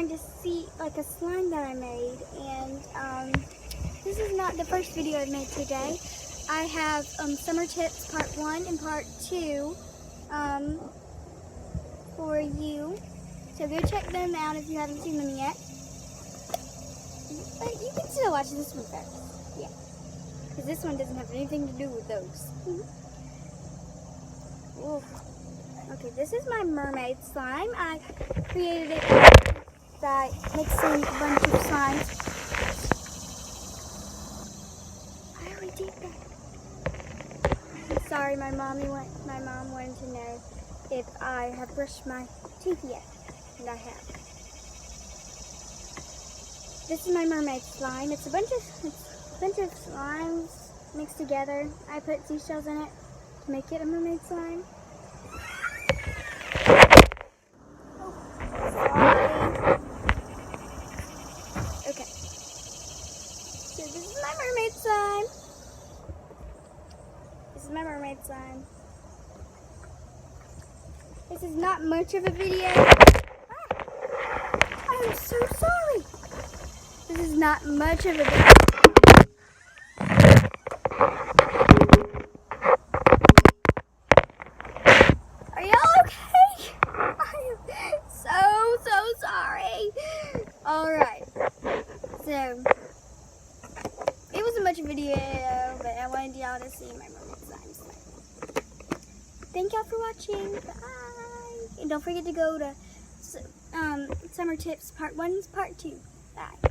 trying to see like a slime that I made, and this is not the first video I've made today. I have summer tips part 1 and part 2 for you. So go check them out if you haven't seen them yet. But you can still watch this one first. Yeah. Because this one doesn't have anything to do with those. Okay, this is my mermaid slime. I created it by mixing a bunch of slimes. I already did that. I'm sorry, my mom wanted to know if I have brushed my teeth yet, and I have. This is my mermaid slime. It's a bunch of slimes mixed together. I put seashells in it to make it a mermaid slime. Okay. So this is my mermaid slime. This is my mermaid slime. This is not much of a video. I am so sorry. This is not much of a video. Are y'all okay? I am so sorry. Alright. So, it wasn't much of a video, but I wanted y'all to see my mermaid slime. Thank y'all for watching. Bye. And don't forget to go to Summer Tips Part 1 and Part 2. Bye.